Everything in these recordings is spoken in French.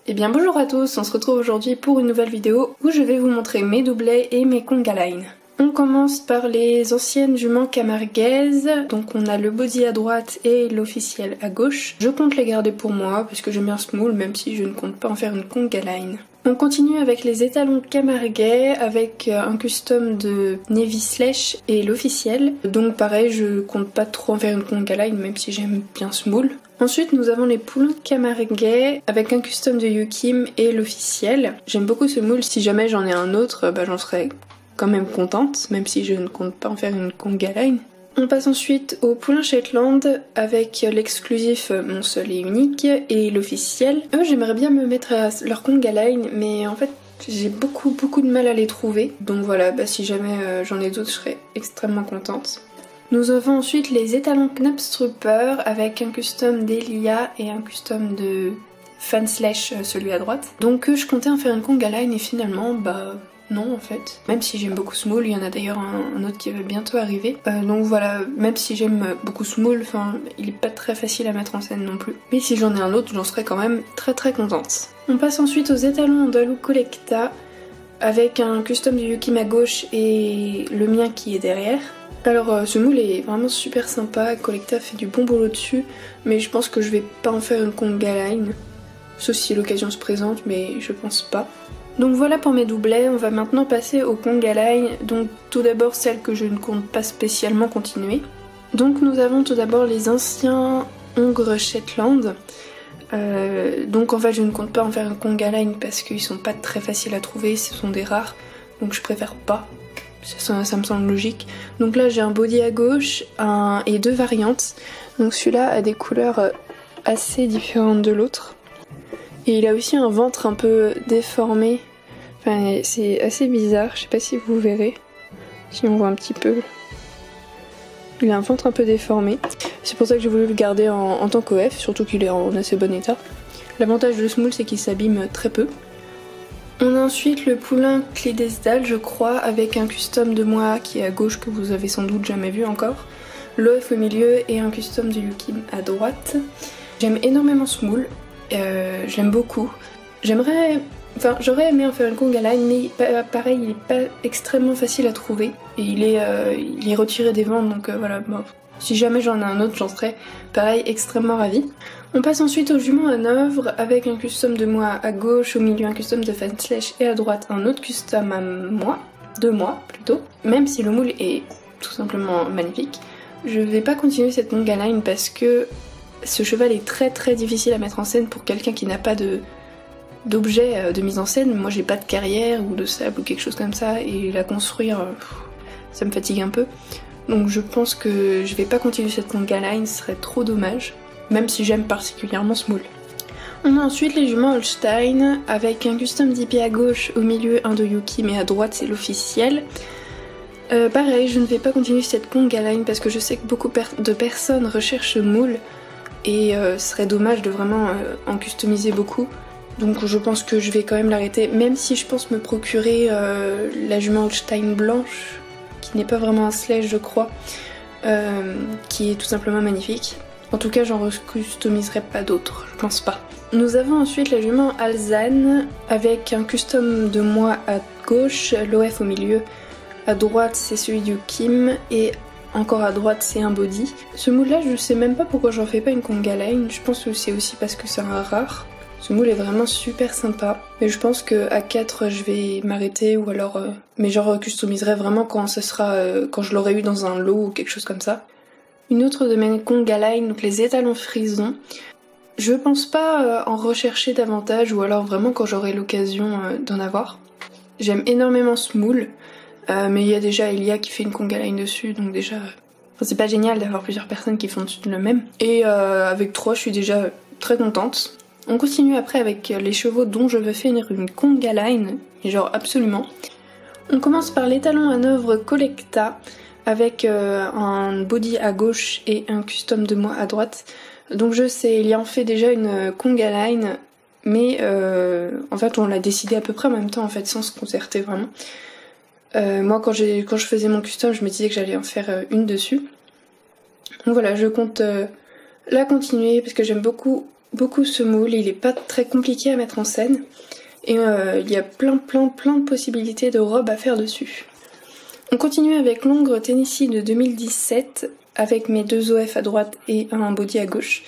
Eh bien bonjour à tous, on se retrouve aujourd'hui pour une nouvelle vidéo où je vais vous montrer mes doublets et mes conga line. On commence par les anciennes juments camarguaises, donc on a le body à droite et l'officiel à gauche. Je compte les garder pour moi parce que j'aime bien ce moule même si je ne compte pas en faire une conga line. On continue avec les étalons camarguais avec un custom de Navy Slash et l'officiel. Donc pareil, je compte pas trop en faire une conga line même si j'aime bien ce moule. Ensuite nous avons les poulains camarguais avec un custom de Yukim et l'officiel. J'aime beaucoup ce moule, si jamais j'en ai un autre, j'en serais quand même contente, même si je ne compte pas en faire une conga line. On passe ensuite au poulain Shetland avec l'exclusif Mon Seul et Unique et l'officiel. Eux j'aimerais bien me mettre à leur conga line mais en fait j'ai beaucoup de mal à les trouver. Donc voilà, si jamais j'en ai d'autres je serais extrêmement contente. Nous avons ensuite les étalons Knapstrupper avec un custom d'Elia et un custom de Fan Slash, celui à droite. Donc je comptais en faire une conga line et finalement non en fait. Même si j'aime beaucoup ce moule, il y en a d'ailleurs un autre qui va bientôt arriver. Donc voilà, même si j'aime beaucoup ce moule, il est pas très facile à mettre en scène non plus. Mais si j'en ai un autre, j'en serais quand même très contente. On passe ensuite aux étalons Andalou Collecta avec un custom du Yukim à gauche et le mien qui est derrière. Alors ce moule est vraiment super sympa, Collecta fait du bon boulot dessus, mais je pense que je vais pas en faire une conga line, sauf si l'occasion se présente, mais je pense pas. Donc voilà pour mes doublets, on va maintenant passer aux conga line, donc tout d'abord celles que je ne compte pas spécialement continuer. Donc nous avons tout d'abord les anciens Hongres Shetland, donc en fait je ne compte pas en faire une conga line parce qu'ils sont pas très faciles à trouver, ce sont des rares, donc je préfère pas. Ça me semble logique. Donc là j'ai un body à gauche et deux variantes. Donc celui-là a des couleurs assez différentes de l'autre. Et il a aussi un ventre un peu déformé. C'est assez bizarre, je sais pas si vous verrez. Si on voit un petit peu. Il a un ventre un peu déformé. C'est pour ça que j'ai voulu le garder en tant qu'OF, surtout qu'il est en assez bon état. L'avantage de ce moule c'est qu'il s'abîme très peu. On a ensuite le poulain Clydesdale, je crois, avec un custom de moi qui est à gauche que vous avez sans doute jamais vu encore, l'OF au milieu et un custom de Yukim à droite. J'aime énormément ce moule, je l'aime beaucoup. J'aurais aimé en faire une conga line, mais pareil, il est pas extrêmement facile à trouver et il est retiré des ventes, donc voilà. Si jamais j'en ai un autre, j'en serais pareil extrêmement ravie. On passe ensuite au jument à œuvre avec un custom de moi à gauche, au milieu un custom de Fan Slash et à droite un autre custom à moi, de moi plutôt. Même si le moule est tout simplement magnifique, je vais pas continuer cette conga line parce que ce cheval est très difficile à mettre en scène pour quelqu'un qui n'a pas d'objet de mise en scène. Moi j'ai pas de carrière ou de sable ou quelque chose comme ça et la construire, ça me fatigue un peu. Donc je pense que je vais pas continuer cette conga line, ce serait trop dommage. Même si j'aime particulièrement ce moule. On a ensuite les juments Holstein avec un custom d'IP à gauche, au milieu un de Yuki mais à droite c'est l'officiel. Pareil, je ne vais pas continuer cette conga line parce que je sais que beaucoup de personnes recherchent ce moule et ce serait dommage de vraiment en customiser beaucoup. Donc je pense que je vais quand même l'arrêter, même si je pense me procurer la jument Holstein blanche, qui n'est pas vraiment un slash je crois, qui est tout simplement magnifique. En tout cas, j'en customiserai pas d'autres, je pense pas. Nous avons ensuite la jument Alzane avec un custom de moi à gauche, l'OF au milieu. À droite, c'est celui du Kim et encore à droite, c'est un body. Ce moule-là, je sais même pas pourquoi j'en fais pas une conga line. Je pense que c'est aussi parce que c'est un rare. Ce moule est vraiment super sympa. Mais je pense qu'à 4, je vais m'arrêter ou alors... Mais genre, customiserai vraiment quand quand je l'aurai eu dans un lot ou quelque chose comme ça. Une autre de mes conga line, donc les étalons frison. Je pense pas en rechercher davantage ou alors vraiment quand j'aurai l'occasion d'en avoir. J'aime énormément ce moule, mais il y a déjà Elia qui fait une conga line dessus, donc déjà... c'est pas génial d'avoir plusieurs personnes qui font le même. Et avec 3, je suis déjà très contente. On continue après avec les chevaux dont je veux faire une conga line, et genre absolument. On commence par l'étalon à œuvre Collecta, avec un body à gauche et un custom de moi à droite. Donc je sais, il y en fait déjà une conga line, mais en fait on l'a décidé à peu près en même temps en fait, sans se concerter vraiment. Moi quand je faisais mon custom, je me disais que j'allais en faire une dessus. Donc voilà, je compte la continuer parce que j'aime beaucoup beaucoup ce moule, il est pas très compliqué à mettre en scène. Et il y a plein de possibilités de robes à faire dessus. On continue avec l'Ongre Tennessee de 2017 avec mes 2 OF à droite et un body à gauche.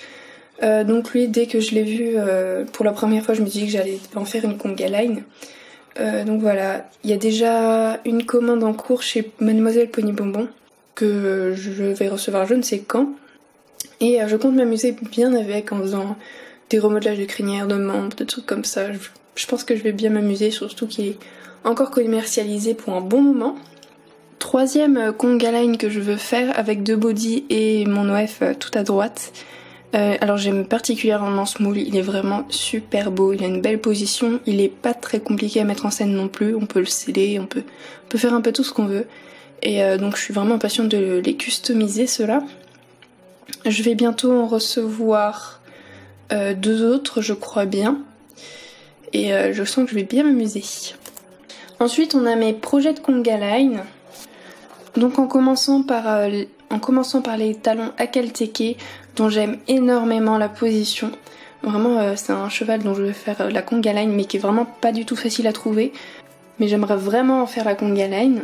Donc lui, dès que je l'ai vu pour la première fois, je me suis dit que j'allais en faire une conga line. Donc voilà, il y a déjà une commande en cours chez Mademoiselle Pony Bonbon que je vais recevoir je ne sais quand. Et je compte m'amuser bien avec en faisant des remodelages de crinière, de membres, de trucs comme ça. Je pense que je vais bien m'amuser, surtout qu'il est encore commercialisé pour un bon moment. 3e conga line que je veux faire avec 2 body et mon OF tout à droite. Alors j'aime particulièrement ce moule, il est vraiment super beau, il a une belle position, il est pas très compliqué à mettre en scène non plus, on peut le sceller, on peut faire un peu tout ce qu'on veut. Et donc je suis vraiment impatiente de les customiser ceux-là. Je vais bientôt en recevoir 2 autres, je crois bien. Et je sens que je vais bien m'amuser. Ensuite, on a mes projets de conga line. Donc en commençant par les talons Akalteke, dont j'aime énormément la position. Vraiment, c'est un cheval dont je vais faire la conga line, mais qui est vraiment pas du tout facile à trouver. Mais j'aimerais vraiment en faire la conga line.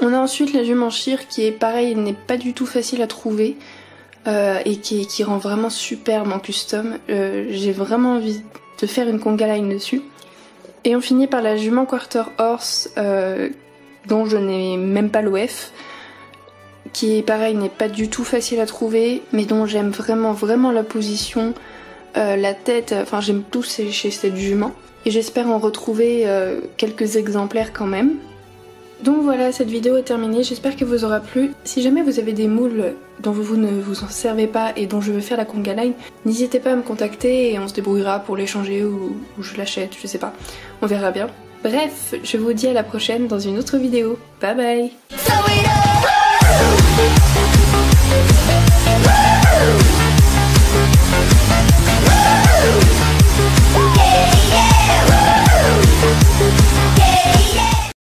On a ensuite la jument Shire, qui est pareil, n'est pas du tout facile à trouver. Et qui rend vraiment superbe en custom. J'ai vraiment envie de faire une conga line dessus. Et on finit par la jument Quarter Horse, dont je n'ai même pas l'OF, qui pareil n'est pas du tout facile à trouver, mais dont j'aime vraiment la position, la tête, enfin j'aime tout chez cette jument. Et j'espère en retrouver quelques exemplaires quand même. Donc voilà, cette vidéo est terminée, j'espère qu'elle vous aura plu. Si jamais vous avez des moules dont vous ne vous en servez pas et dont je veux faire la conga line, n'hésitez pas à me contacter et on se débrouillera pour l'échanger ou je l'achète, je sais pas. On verra bien. Bref, je vous dis à la prochaine dans une autre vidéo. Bye bye!